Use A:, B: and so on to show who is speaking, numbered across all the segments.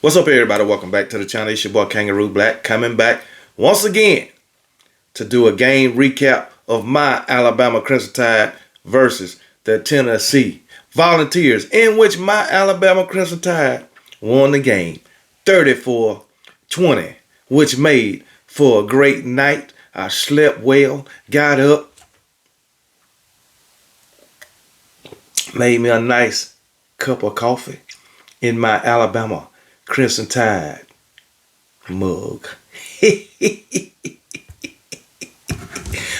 A: What's up, everybody? Welcome back to the channel. It's your boy Kangaroo Black coming back once again to do a game recap of my Alabama Crimson Tide versus the Tennessee Volunteers, in which my Alabama Crimson Tide won the game 34-20, which made for a great night. I slept well, got up, made me a nice cup of coffee in my Alabama Crimson Tide mug.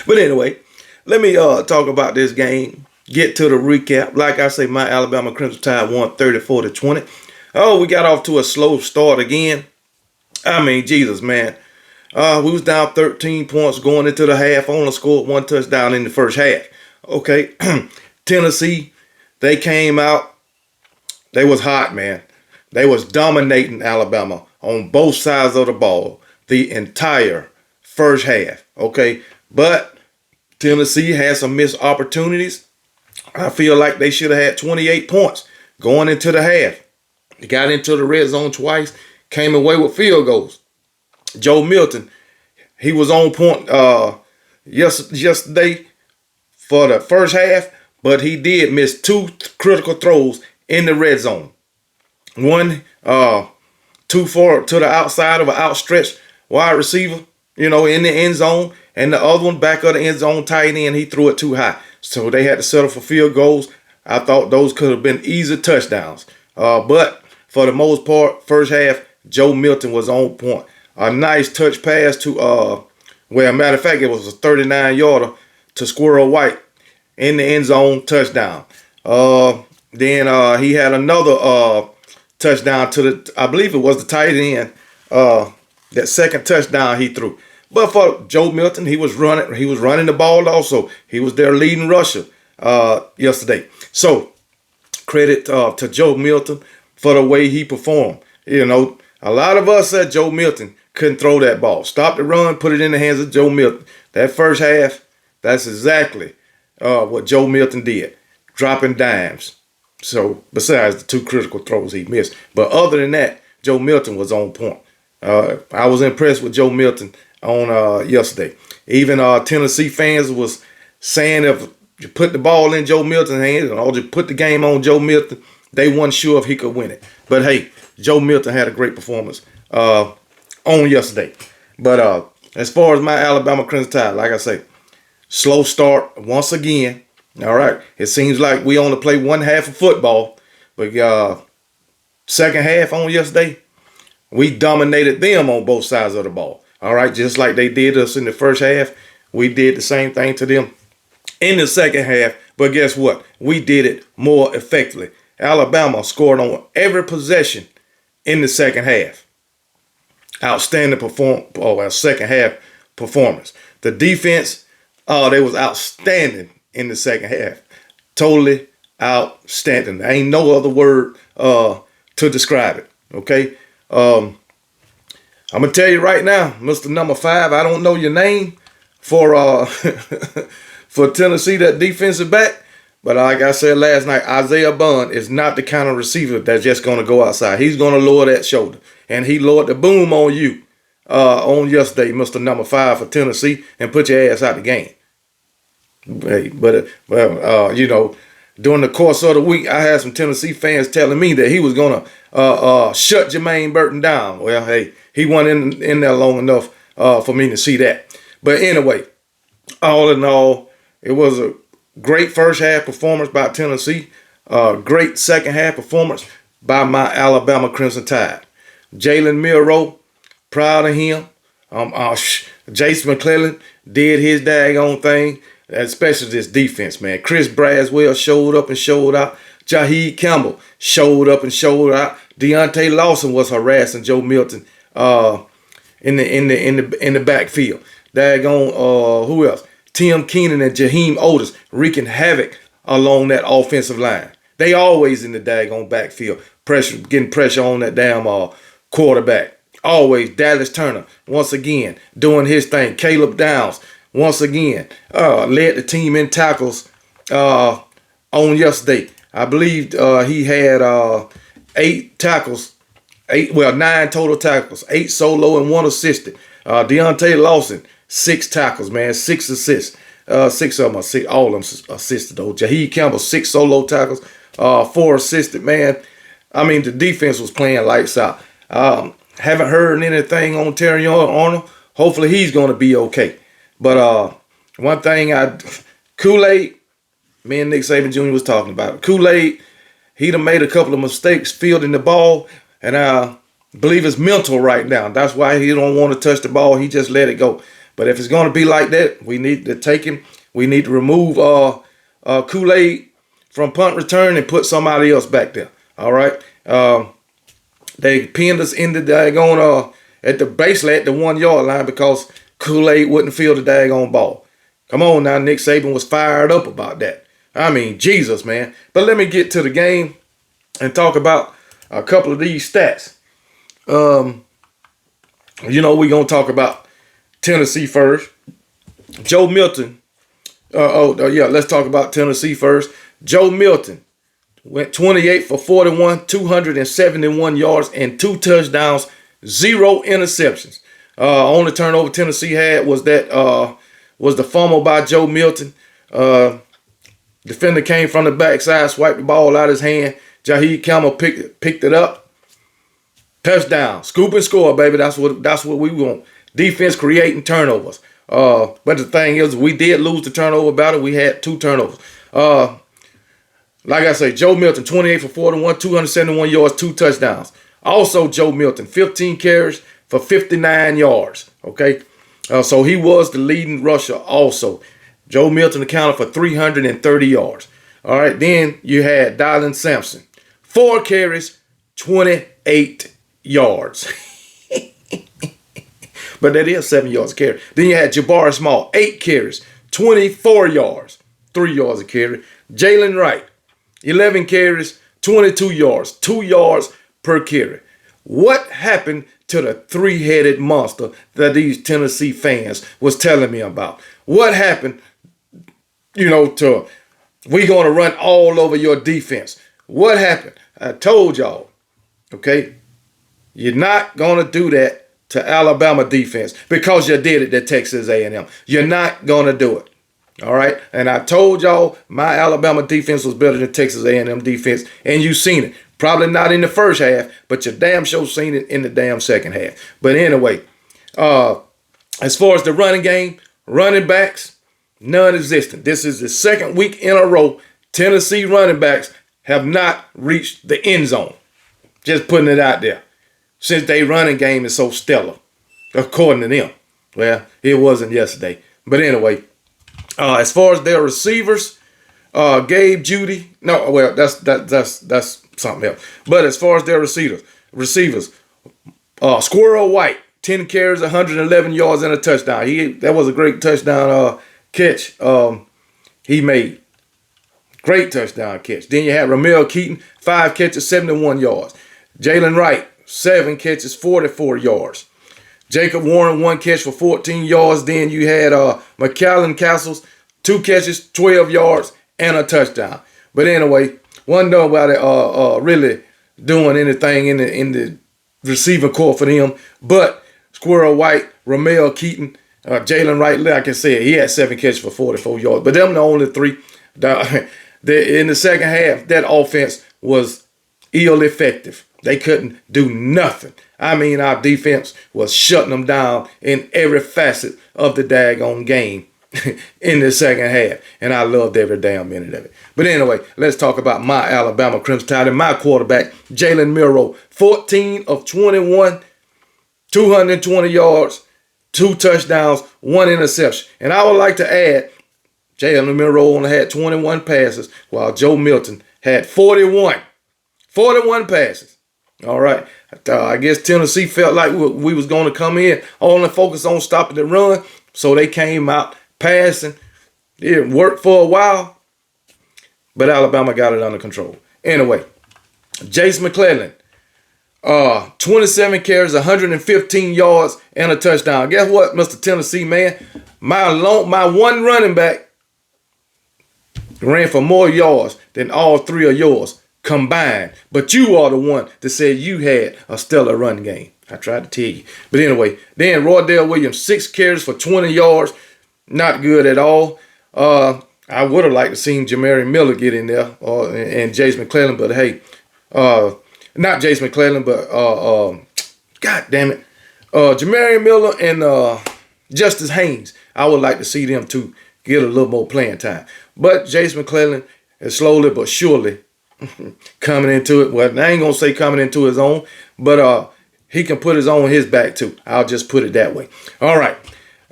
A: But anyway, let me talk about this game. Get to the recap. Like I say, my Alabama Crimson Tide won 34-20. Oh, we got off to a slow start again. I mean, Jesus, man. We was down 13 points going into the half. Only scored one touchdown in the first half. Okay, Tennessee, they came out. They was hot, man. They was dominating Alabama on both sides of the ball the entire first half. Okay, but Tennessee had some missed opportunities. I feel like they should have had 28 points going into the half. They got into the red zone twice, came away with field goals. Joe Milton, he was on point yesterday for the first half, but he did miss two critical throws in the red zone. One too far to the outside of an outstretched wide receiver, in the end zone, and the other one back of the end zone tight end, he threw it too high. So they had to settle for field goals. I thought those could have been easy touchdowns. But for the most part, first half, Joe Milton was on point. A nice touch pass to, matter of fact, it was a 39-yarder to Squirrel White in the end zone, touchdown. Then he had another touchdown to I believe it was the tight end, that second touchdown he threw. But for Joe Milton, he was running the ball also. He was their leading rusher yesterday. So credit to Joe Milton for the way he performed. A lot of us said Joe Milton couldn't throw that ball. Stop the run, put it in the hands of Joe Milton. That first half, that's exactly what Joe Milton did, dropping dimes. So besides the two critical throws he missed. But other than that, Joe Milton was on point. I was impressed with Joe Milton on yesterday. Even Tennessee fans was saying if you put the ball in Joe Milton's hands or just put the game on Joe Milton, they weren't sure if he could win it. But hey, Joe Milton had a great performance on yesterday. But as far as my Alabama Crimson Tide, like I say, slow start once again. All right, it seems like we only play one half of football, but second half on yesterday, we dominated them on both sides of the ball. All right, just like they did us in the first half, we did the same thing to them in the second half. But guess what? We did it more effectively. Alabama scored on every possession in the second half. Outstanding second half performance. The defense, they was outstanding in the second half. Totally outstanding. There ain't no other word to describe it. Okay. I'm gonna tell you right now, Mr. Number 5, I don't know your name for for Tennessee, that defensive back. But like I said last night, Isaiah Bond is not the kind of receiver that's just gonna go outside. He's gonna lower that shoulder. And he lowered the boom on you on yesterday, Mr. Number 5 for Tennessee, and put your ass out the game. Hey, but during the course of the week, I had some Tennessee fans telling me that he was gonna shut Jermaine Burton down. Well, hey, he wasn't in there long enough for me to see that. But anyway, all in all, it was a great first half performance by Tennessee. Great second half performance by my Alabama Crimson Tide. Jalen Milroe, proud of him. Jason McClellan did his daggone thing. Especially this defense, man. Chris Braswell showed up and showed out. Jaheed Campbell showed up and showed out. Deontay Lawson was harassing Joe Milton in the backfield. Daggone, who else? Tim Keenan and Jaheim Otis wreaking havoc along that offensive line. They always in the daggone backfield, getting pressure on that damn quarterback. Always. Dallas Turner once again doing his thing. Caleb Downs once again led the team in tackles on yesterday. I believe he had 8 tackles 9 total tackles, 8 solo and 1 assisted. Deontay Lawson, 6 tackles, man, 6 assists. 6 of them, all of them assisted though. Jaheed Campbell, 6 solo tackles, 4 assisted, man. I mean, the defense was playing lights out. Haven't heard anything on Terry Arnold. Hopefully he's going to be okay. But one thing, Kool-Aid, me and Nick Saban Jr. was talking about. Kool-Aid, he done made a couple of mistakes fielding the ball, and I believe it's mental right now. That's why he don't want to touch the ball. He just let it go. But if it's going to be like that, we need to take him. We need to remove Kool-Aid from punt return and put somebody else back there. All right. They pinned us in the daggone at the basically at the 1 yard line because Kool-Aid wouldn't field the daggone ball. Come on now, Nick Saban was fired up about that. I mean, Jesus, man. But let me get to the game and talk about a couple of these stats. We're gonna talk about Tennessee first. Joe Milton. Let's talk about Tennessee first. Joe Milton went 28 for 41, 271 yards, and 2 touchdowns, 0 interceptions. Only turnover Tennessee had was the fumble by Joe Milton. Defender came from the backside, swiped the ball out of his hand. Jaheed Campbell picked it up. Touchdown. Scoop and score, baby. That's what we want. Defense creating turnovers. But the thing is, we did lose the turnover battle. We had 2 turnovers. Like I say, Joe Milton, 28 for 41, 271 yards, 2 touchdowns. Also, Joe Milton, 15 carries for 59 yards. Okay, so he was the leading rusher also. Joe Milton accounted for 330 yards. All right, then you had Dylan Sampson, 4 carries, 28 yards. But that is 7 yards a carry. Then you had Jabari Small, 8 carries, 24 yards, 3 yards a carry. Jalen Wright, 11 carries, 22 yards, 2 yards per carry. What happened to the 3-headed monster that these Tennessee fans was telling me about? What happened, to we going to run all over your defense? What happened? I told y'all, okay, you're not going to do that to Alabama defense because you did it to Texas A&M. You're not going to do it. All right, and I told y'all my Alabama defense was better than Texas A&M defense, and you seen it. Probably not in the first half, but you damn sure seen it in the damn second half. But anyway, as far as the running game, running backs, non-existent. This is the second week in a row Tennessee running backs have not reached the end zone. Just putting it out there. Since their running game is so stellar, according to them. Well, it wasn't yesterday. But anyway, as far as their receivers, Gabe Judy. No, well, that's something else. But as far as their receivers, Squirrel White, 10 carries, 111 yards, and a touchdown. That was a great touchdown catch he made. Great touchdown catch. Then you had Ramel Keaton, 5 catches, 71 yards. Jalen Wright, 7 catches, 44 yards. Jacob Warren, 1 catch for 14 yards. Then you had McCallan Castles, 2 catches, 12 yards, and a touchdown. But anyway, wasn't done about it really doing anything in the receiving corps for them. But Squirrel White, Ramel Keaton, Jalen Wright, like I said, he had 7 catches for 44 yards. But them the only 3. In the second half, that offense was ill effective. They couldn't do nothing. I mean, our defense was shutting them down in every facet of the daggone game in the second half. And I loved every damn minute of it. But anyway, let's talk about my Alabama Crimson Tide and my quarterback, Jalen Milroe. 14 of 21, 220 yards, 2 touchdowns, 1 interception. And I would like to add, Jalen Milroe only had 21 passes, while Joe Milton had 41 passes. All right. I guess Tennessee felt like we was going to come in, only focus on stopping the run. So they came out passing. It worked for a while, but Alabama got it under control. Anyway, Jace McClellan, 27 carries, 115 yards, and a touchdown. Guess what, Mr. Tennessee, man? My one running back ran for more yards than all 3 of yours combined. But you are the one that said you had a stellar run game. I tried to tell you. But anyway, then Roydell Williams, 6 carries for 20 yards. Not good at all. I would have liked to seen Jamari Miller get in there and Jace McClellan, but hey, not Jace McClellan, but God damn it, Jamari Miller and Justice Haynes. I would like to see them two get a little more playing time. But Jace McClellan is slowly but surely coming into it. Well, I ain't gonna say coming into his own, but he can put his own his back too. I'll just put it that way. All right.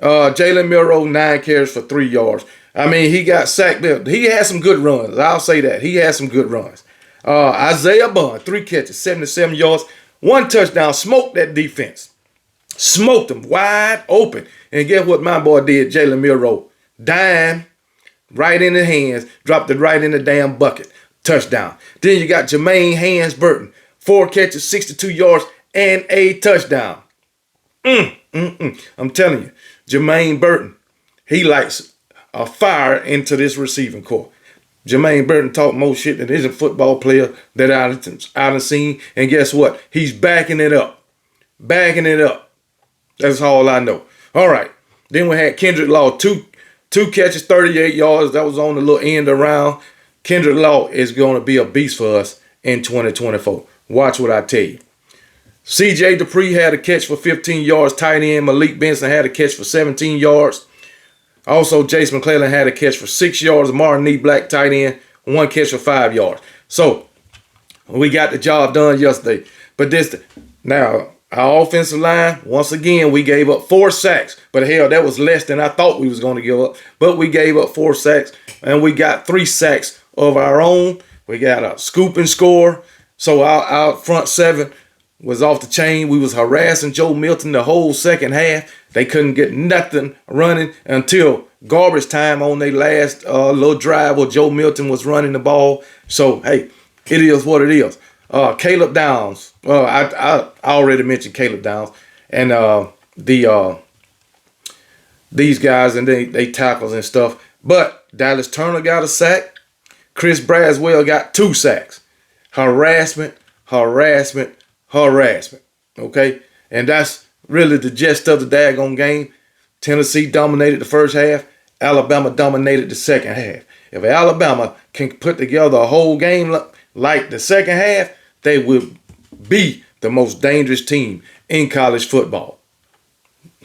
A: Jalen Milroe, 9 carries for 3 yards. I mean, he got sacked there. He had some good runs. I'll say that. He had some good runs. Isaiah Bond, 3 catches, 77 yards, 1 touchdown. Smoked that defense. Smoked them wide open. And guess what my boy did, Jalen Milroe? Dime, right in the hands, dropped it right in the damn bucket. Touchdown. Then you got Jermaine Hands Burton, 4 catches, 62 yards, and a touchdown. I'm telling you, Jermaine Burton, he likes a fire into this receiving corps. Jermaine Burton talk more shit than any football player that I've seen. And guess what? He's backing it up. Backing it up. That's all I know. All right. Then we had Kendrick Law, two catches, 38 yards. That was on the little end around. Kendrick Law is going to be a beast for us in 2024. Watch what I tell you. C.J. Dupree had a catch for 15 yards. Tight end Malik Benson had a catch for 17 yards. Also, Jace McClellan had a catch for 6 yards. Martin Nee Black, tight end, 1 catch for 5 yards. So, we got the job done yesterday. But now, our offensive line, once again, we gave up 4 sacks. But hell, that was less than I thought we was going to give up. But we gave up 4 sacks, and we got 3 sacks of our own. We got a scoop and score. So, our front 7 was off the chain. We was harassing Joe Milton the whole second half. They couldn't get nothing running until garbage time on their last little drive where Joe Milton was running the ball. So, hey, it is what it is. Caleb Downs. I already mentioned Caleb Downs. And these guys and they tackles and stuff. But Dallas Turner got a sack. Chris Braswell got 2 sacks. Harassment. Okay? And that's really the gist of the daggone game. Tennessee dominated the first half. Alabama dominated the second half. If Alabama can put together a whole game like the second half, they will be the most dangerous team in college football.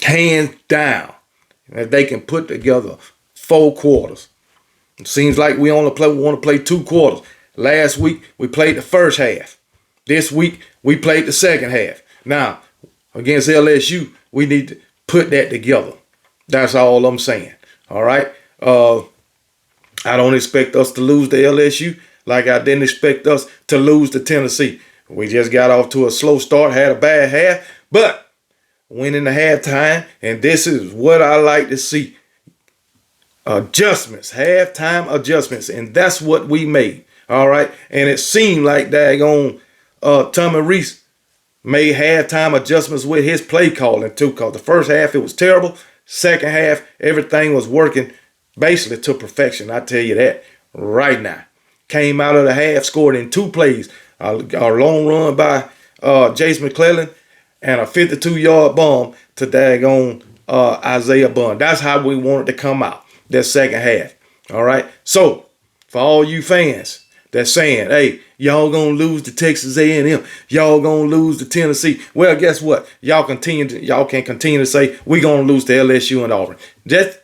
A: Hands down. If they can put together 4 quarters. It seems like we want to play 2 quarters. Last week, we played the first half. This week, we played the second half. Now, against LSU, we need to put that together. That's all I'm saying. All right? I don't expect us to lose to LSU like I didn't expect us to lose to Tennessee. We just got off to a slow start, had a bad half, but went in the halftime, and this is what I like to see. Adjustments, halftime adjustments, and that's what we made. All right? And it seemed like daggone Tommy Reese made halftime adjustments with his play calling too, because the first half it was terrible. Second half, everything was working basically to perfection. I tell you that right now. Came out of the half, scored in 2 plays. A long run by Jace McClellan and a 52-yard bomb to daggone Isaiah Bond. That's how we wanted to come out that second half. All right? So, for all you fans that's saying, hey, y'all gonna lose to Texas A&M. Y'all gonna lose to Tennessee. Well, guess what? Y'all can continue to say we gonna lose to LSU and Auburn. Just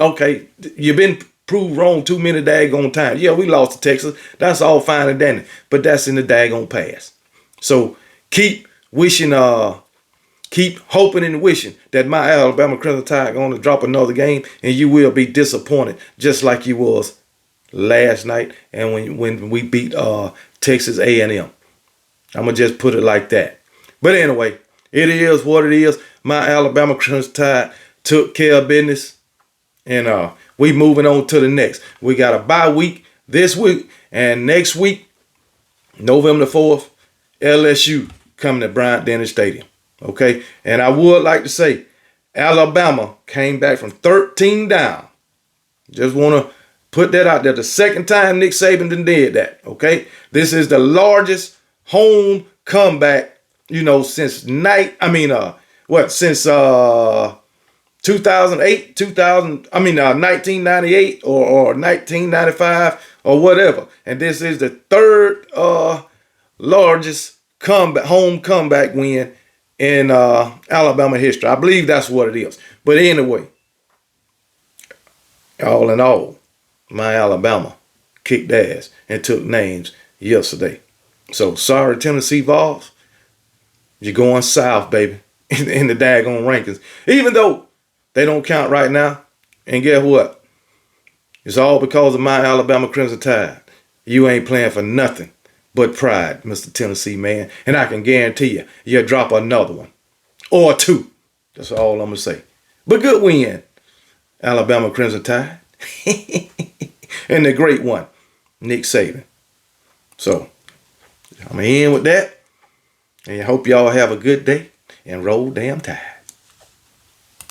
A: okay. You've been proved wrong too many daggone times. Yeah, we lost to Texas. That's all fine and dandy, but that's in the daggone past. So keep wishing, keep hoping and wishing that my Alabama Crimson Tide gonna drop another game, and you will be disappointed, just like you was last night and when we beat Texas A&M. I'm gonna just put it like that. But anyway, it is what it is. My Alabama Crimson Tide took care of business, and we moving on to the next. We got a bye week this week, and next week, November the 4th, LSU coming to Bryant-Denny Stadium. Okay, and I would like to say Alabama came back from 13 down. Just want to Put that out there. The second time Nick Saban did that, okay? This is the largest home comeback, since since 2008, 1998 or 1995 or whatever. And this is the third largest home comeback win in Alabama history. I believe that's what it is. But anyway, all in all, my Alabama kicked ass and took names yesterday. So sorry, Tennessee Vols. You're going south, baby, in the daggone rankings. Even though they don't count right now. And guess what? It's all because of my Alabama Crimson Tide. You ain't playing for nothing but pride, Mr. Tennessee man. And I can guarantee you'll drop another one. Or two. That's all I'm going to say. But good win, Alabama Crimson Tide. And the great one, Nick Saban. So, I'm going to end with that. And I hope y'all have a good day. And roll damn tide.